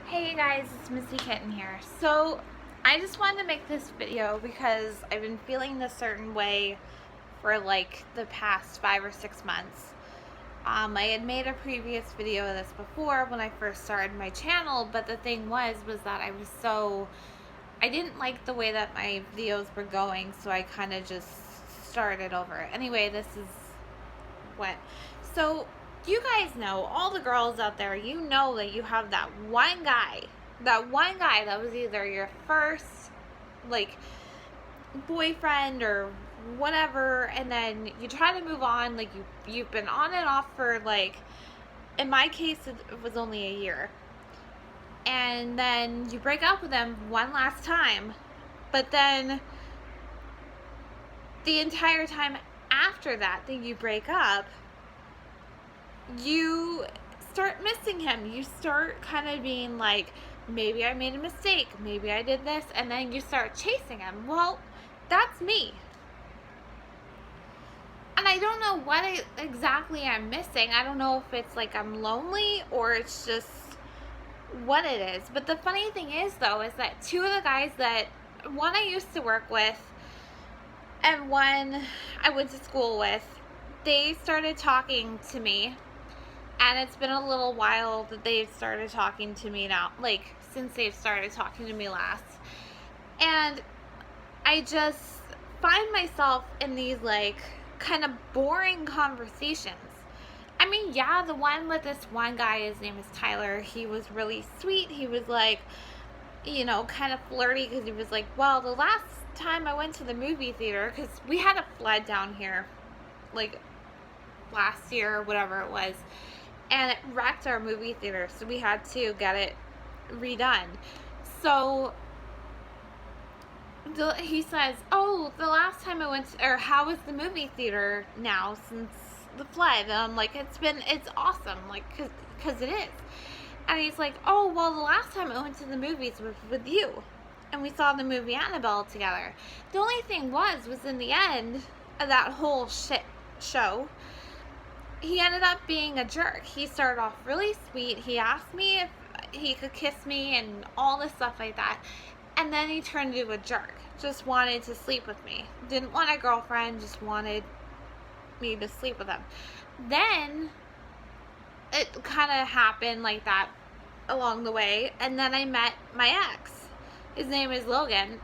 Hey guys, it's Missy Kitten here. So, I just wanted to make this video because I've been feeling this certain way for like the past 5 or 6 months. I had made a previous video of this before when I first started my channel, but the thing was that I didn't like the way that my videos were going, so I kind of just started over. Anyway, this is what. So, you guys know, all the girls out there, you know that you have that one guy that was either your first, like, boyfriend or whatever, and then you try to move on, like, you've been on and off for, like, in my case, it was only a year. And then you break up with them one last time, but then the entire time after that you break up, you start missing him. You start kind of being like, maybe I made a mistake, maybe I did this, and then you start chasing him. Well, that's me. And I don't know what exactly I'm missing. I don't know if it's like I'm lonely or it's just what it is. But the funny thing is, though, is that two of the guys that one I used to work with and one I went to school with, they started talking to me. And it's been a little while that they've started talking to me now, like, since they've started talking to me last. And I just find myself in these, like, kind of boring conversations. I mean, yeah, the one with this one guy, his name is Tyler, he was really sweet. He was, like, you know, kind of flirty, because he was like, well, the last time I went to the movie theater, because we had a flood down here, like, last year or whatever it was, and it wrecked our movie theater, so we had to get it redone. So he says, oh, the last time I went or how is the movie theater now since the flood? And I'm like, it's awesome, like, cause it is. And he's like, oh, well, the last time I went to the movies was with you, and we saw the movie Annabelle together. The only thing was in the end of that whole shit show, he ended up being a jerk. He started off really sweet. He asked me if he could kiss me and all this stuff like that. And then he turned into a jerk. Just wanted to sleep with me. Didn't want a girlfriend, just wanted me to sleep with him. Then it kind of happened like that along the way. And then I met my ex. His name is Logan.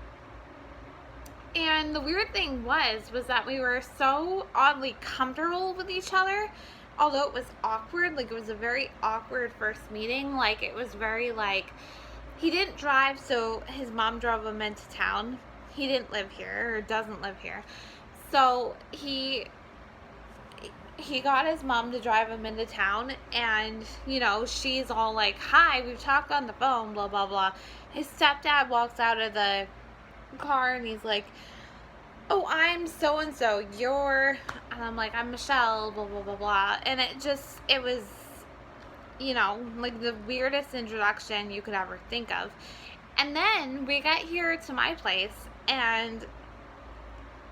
And the weird thing was that we were so oddly comfortable with each other, although it was awkward. Like, it was a very awkward first meeting. Like, it was very, like, he didn't drive, so his mom drove him into town. He didn't live here, or doesn't live here. So he got his mom to drive him into town, and, you know, she's all like, hi, we've talked on the phone, blah, blah, blah. His stepdad walks out of the car and he's like, oh, I'm so and so, and I'm like, I'm Michelle, blah blah blah blah. And it was, you know, like the weirdest introduction you could ever think of. And then we got here to my place, and,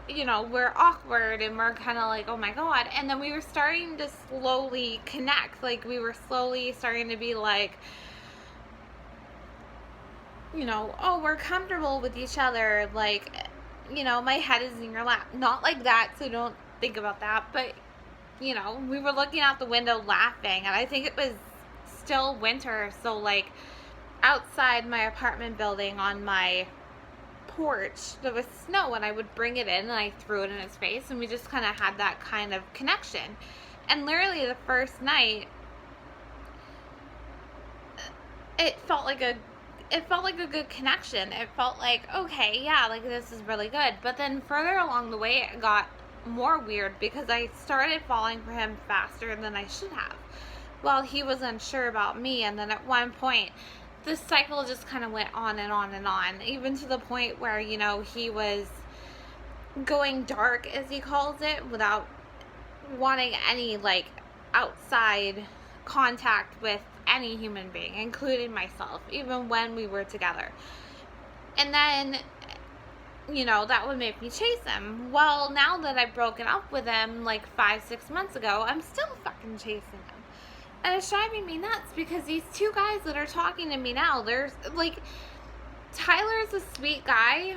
you know, we're awkward and we're kind of like, oh my god. And then we were starting to slowly connect. Like, we were slowly starting to be like, you know, oh, we're comfortable with each other, like, you know, my head is in your lap. Not like that, so don't think about that. But, you know, we were looking out the window laughing, and I think it was still winter, so, like, outside my apartment building on my porch, there was snow, and I would bring it in, and I threw it in his face, and we just kind of had that kind of connection. And literally the first night, it felt like a good connection. It felt like, okay, yeah, like, this is really good. But then further along the way, it got more weird because I started falling for him faster than I should have. Well, he was unsure about me, and then at one point, this cycle just kind of went on and on and on, even to the point where, you know, he was going dark, as he calls it, without wanting any, like, outside contact with any human being, including myself, even when we were together. And then, you know, that would make me chase him. Well, now that I've broken up with him like 5-6 months ago, I'm still fucking chasing him. And it's driving me nuts because these two guys that are talking to me now, there's like, Tyler's a sweet guy.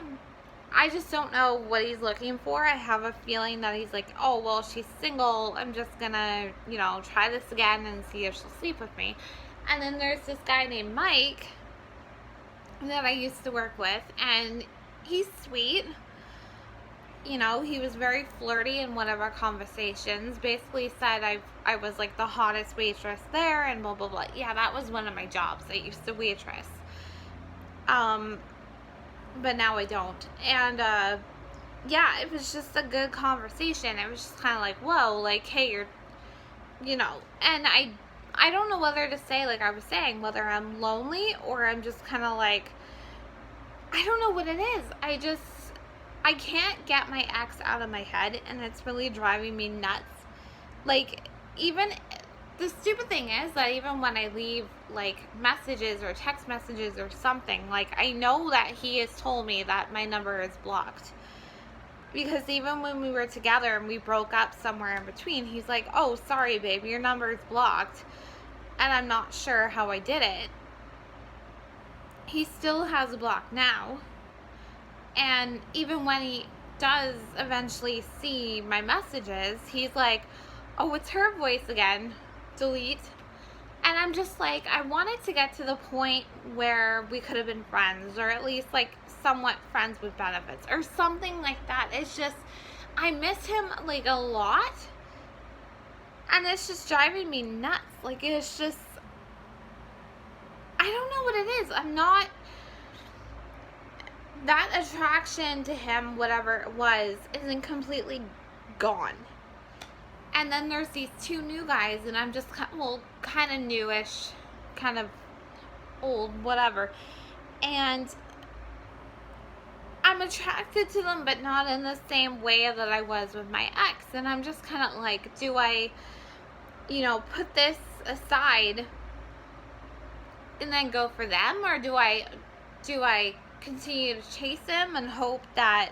I just don't know what he's looking for. I have a feeling that he's like, oh, well, she's single. I'm just gonna, try this again and see if she'll sleep with me. And then there's this guy named Mike that I used to work with, and he's sweet. He was very flirty in one of our conversations. Basically said I was like the hottest waitress there and blah, blah, blah. Yeah, that was one of my jobs. I used to waitress. But now I don't. And, yeah, it was just a good conversation. It was just kind of like, whoa, like, hey, you're, and I don't know whether to say, like I was saying, whether I'm lonely or I'm just kind of like, I don't know what it is. I can't get my ex out of my head, and it's really driving me nuts. Like, even, the stupid thing is that even when I leave, like, messages or text messages or something, like, I know that he has told me that my number is blocked. Because even when we were together and we broke up somewhere in between, he's like, oh, sorry, babe, your number is blocked. And I'm not sure how I did it. He still has a block now. And even when he does eventually see my messages, he's like, oh, it's her voice again. Delete. And I'm just like, I wanted to get to the point where we could have been friends, or at least like somewhat friends with benefits or something like that. It's just, I miss him like a lot, and it's just driving me nuts. Like, it's just, I don't know what it is. I'm not, that attraction to him, whatever it was, isn't completely gone. And then there's these two new guys, and I'm just, kind of newish, kind of old, whatever. And I'm attracted to them, but not in the same way that I was with my ex. And I'm just kind of like, do I, put this aside and then go for them? Or do I continue to chase him and hope that,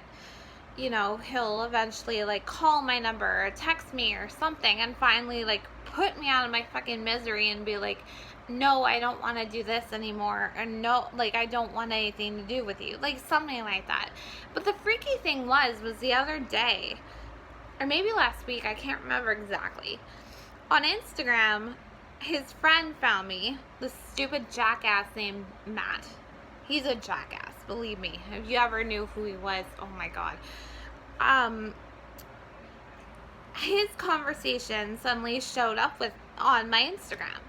he'll eventually, like, call my number or text me or something and finally, like, put me out of my fucking misery and be like, no, I don't want to do this anymore, or no, like, I don't want anything to do with you, like, something like that. But the freaky thing was the other day, or maybe last week, I can't remember exactly, on Instagram, his friend found me, this stupid jackass named Matt. He's a jackass, believe me. If you ever knew who he was, oh my god. His conversation suddenly showed up on my Instagram.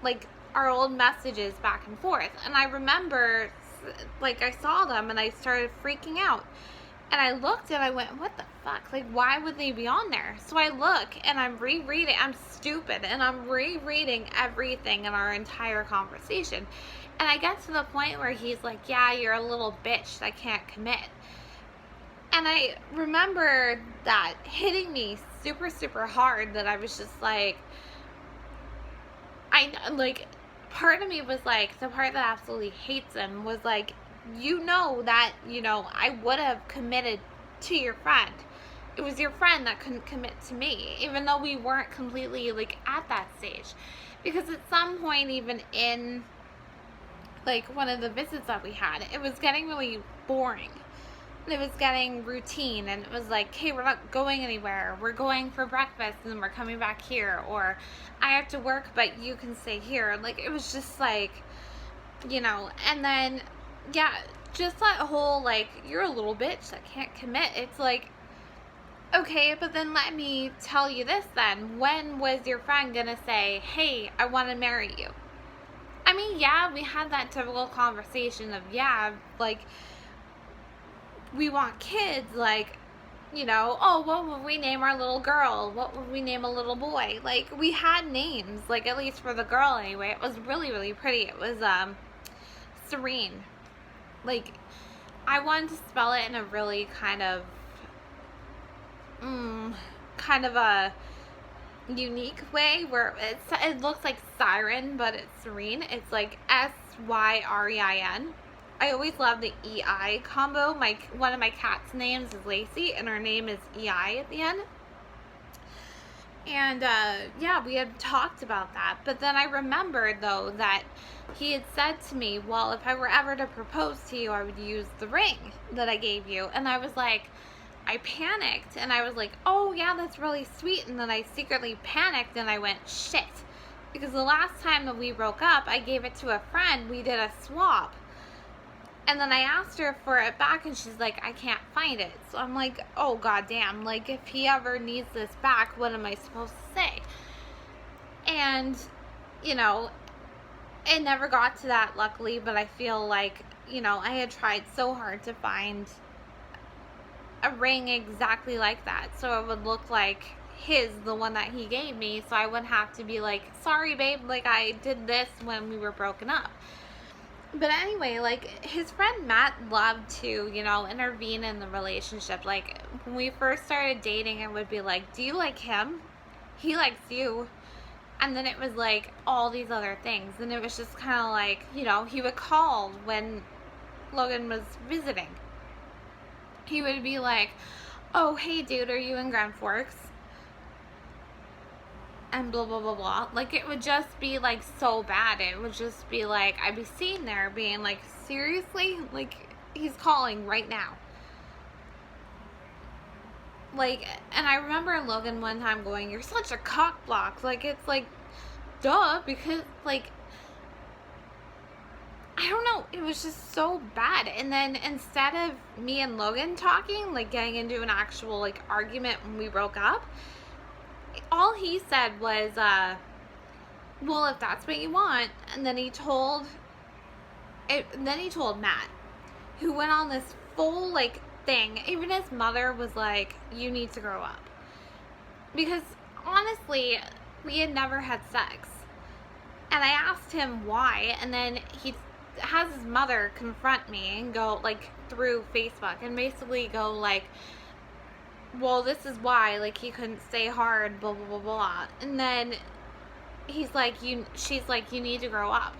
Like, our old messages back and forth. And I remember, like, I saw them and I started freaking out. And I looked and I went, what the fuck? Like, why would they be on there? So I look and I'm rereading. I'm stupid. And I'm rereading everything in our entire conversation. And I get to the point where he's like, yeah, you're a little bitch that can't commit. And I remember that hitting me super, super hard, that I was just like, part of me was like, the part that absolutely hates him was like, that, I would have committed to your friend. It was your friend that couldn't commit to me, even though we weren't completely, like, at that stage. Because at some point, even in, like, one of the visits that we had, it was getting really boring. And it was getting routine, and it was like, hey, we're not going anywhere. We're going for breakfast, and then we're coming back here. Or, I have to work, but you can stay here. Like, it was just like, and then, yeah, just that whole, like, you're a little bitch that can't commit. It's like, okay, but then let me tell you this then. When was your friend gonna say, hey, I want to marry you? I mean, yeah, we had that typical conversation of, yeah, like, we want kids, like, oh, what would we name our little girl? What would we name a little boy? Like, we had names, like, at least for the girl anyway. It was really, really pretty. It was, Serene. Like, I wanted to spell it in a really kind of a unique way where it looks like siren, but it's Serene. It's like Syrein. I always love the EI combo. One of my cat's names is Lacey, and her name is EI at the end. And yeah, we had talked about that. But then I remembered, though, that he had said to me, well, if I were ever to propose to you, I would use the ring that I gave you. And I was like, I panicked. And I was like, oh, yeah, that's really sweet. And then I secretly panicked and I went, shit. Because the last time that we broke up, I gave it to a friend. We did a swap. And then I asked her for it back, and she's like, I can't find it. So I'm like, oh, goddamn. Like, if he ever needs this back, what am I supposed to say? And, you know, it never got to that, luckily, but I feel like, you know, I had tried so hard to find a ring exactly like that. So it would look like the one that he gave me, so I wouldn't have to be like, sorry, babe, like, I did this when we were broken up. But anyway, like, his friend Matt loved to, you know, intervene in the relationship. Like, when we first started dating, it would be like, do you like him? He likes you. And then it was like all these other things. And it was just kind of like, you know, he would call when Logan was visiting. He would be like, oh, hey, dude, are you in Grand Forks? And blah, blah, blah, blah. Like, it would just be, like, so bad. It would just be, like, I'd be sitting there being, like, seriously? Like, he's calling right now. Like, and I remember Logan one time going, you're such a cock block. Like, it's, like, duh, because, like, I don't know. It was just so bad. And then instead of me and Logan talking, like, getting into an actual, like, argument when we broke up, all he said was, well, if that's what you want. And then he told Matt, who went on this full, like, thing. Even his mother was like, you need to grow up. Because, honestly, we had never had sex. And I asked him why, and then he has his mother confront me and go, like, through Facebook, and basically go, like, well, this is why, like, he couldn't stay hard, blah, blah, blah, blah. And then she's like, you need to grow up.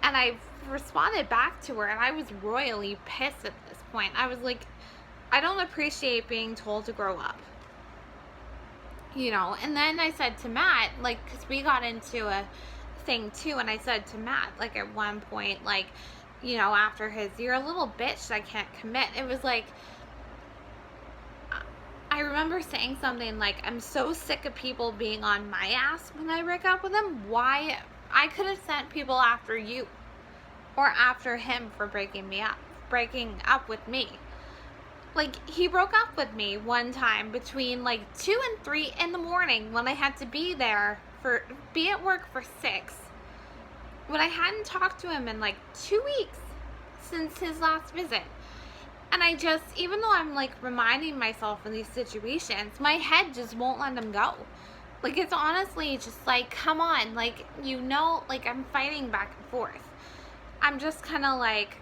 And I responded back to her, and I was royally pissed at this point. I was like, I don't appreciate being told to grow up. You know, and then I said to Matt, like, because we got into a thing, too, and I said to Matt, like, at one point, like, you know, after his, you're a little bitch, I can't commit. It was like, I remember saying something like, I'm so sick of people being on my ass when I break up with him. Why? I could have sent people after you or after him for breaking up with me. Like, he broke up with me one time between, like, 2 and 3 in the morning when I had to be at work for 6. When I hadn't talked to him in, like, 2 weeks since his last visit. And I just, even though I'm, like, reminding myself in these situations, my head just won't let him go. Like, it's honestly just like, come on, like, you know, like, I'm fighting back and forth. I'm just kind of like,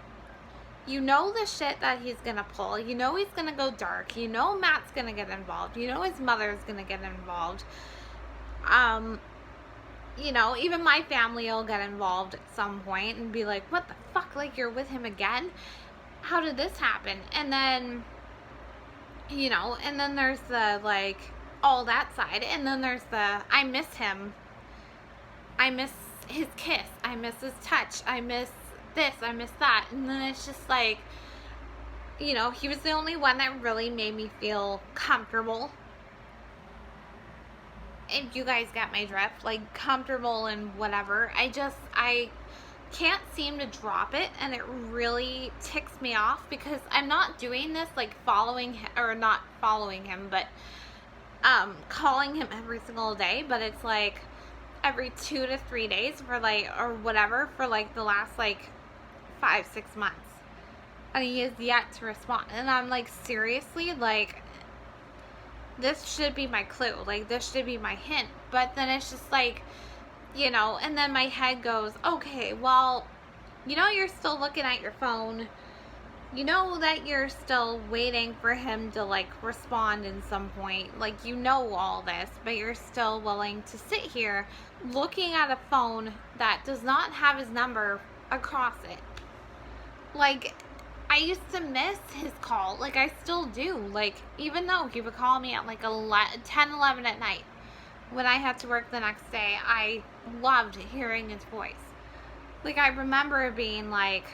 you know the shit that he's gonna pull. You know he's gonna go dark. You know Matt's gonna get involved. You know his mother's gonna get involved. You know, even my family will get involved at some point and be like, what the fuck, like, you're with him again? How did this happen? And then, you know, and then there's the, like, all that side. And then there's the, I miss him. I miss his kiss. I miss his touch. I miss this. I miss that. And then it's just like, you know, he was the only one that really made me feel comfortable. If you guys get my drift, like, comfortable and whatever. I can't seem to drop it, and it really ticks me off because I'm not doing this, like, not following him, but calling him every single day, but it's like every 2 to 3 days for, like, or whatever, for, like, the last, like, 5-6 months, and he is yet to respond. And I'm like, seriously, like, this should be my clue, like, this should be my hint. But then it's just like, you know, and then my head goes, okay, well, you know, you're still looking at your phone. You know that you're still waiting for him to, like, respond in some point. Like, you know all this, but you're still willing to sit here looking at a phone that does not have his number across it. Like, I used to miss his call. Like, I still do. Like, even though he would call me at, like, 10, 11 at night. when I had to work the next day, I loved hearing his voice. Like, I remember being like,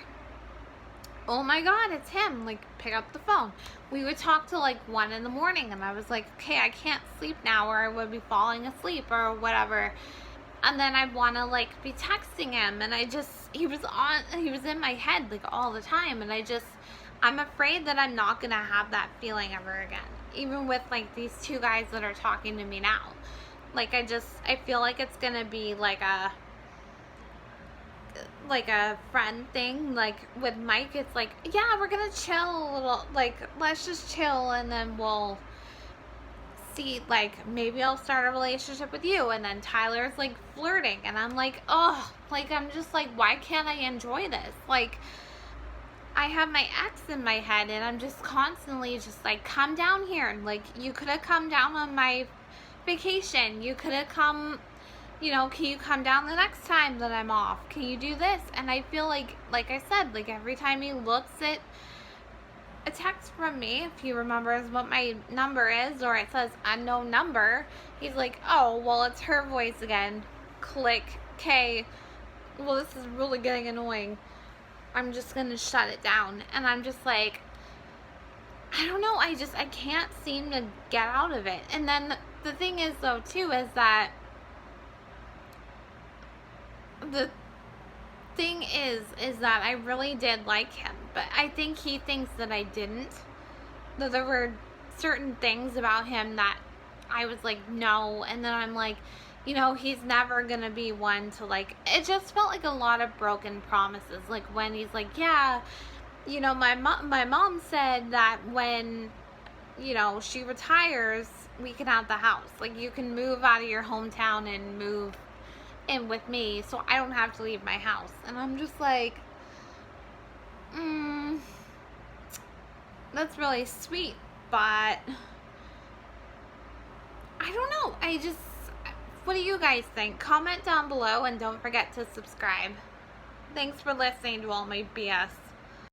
oh my god, it's him. Like, pick up the phone. We would talk till like 1 in the morning, and I was like, okay, I can't sleep now, or I would be falling asleep or whatever. And then I'd want to like be texting him, and he was in my head like all the time, and I'm afraid that I'm not gonna have that feeling ever again, even with like these two guys that are talking to me now. Like, I feel like it's gonna be like a friend thing. Like with Mike, it's like, yeah, we're gonna chill a little, like, let's just chill, and then we'll see, like, maybe I'll start a relationship with you. And then Tyler's like flirting, and I'm like, oh, like, I'm just like, why can't I enjoy this? Like, I have my ex in my head, and I'm just constantly just like, come down here. Like, you could have come down on my vacation. You could have come, can you come down the next time that I'm off? Can you do this? And I feel like I said, like, every time he looks at a text from me, if he remembers what my number is, or it says unknown number, he's like, oh, well, it's her voice again. Click. Okay. Well, this is really getting annoying. I'm just gonna shut it down. And I'm just like, I don't know. I can't seem to get out of it. And then the thing is, though, too, is that the thing is that I really did like him, but I think he thinks that I didn't. That there were certain things about him that I was like, no, and then I'm like, he's never gonna be one to, like, it just felt like a lot of broken promises. Like when he's like, yeah, my mom said that when, she retires, we can have the house. Like, you can move out of your hometown and move in with me, so I don't have to leave my house. And I'm just like, that's really sweet, but I don't know. What do you guys think? Comment down below, and don't forget to subscribe. Thanks for listening to all my BS.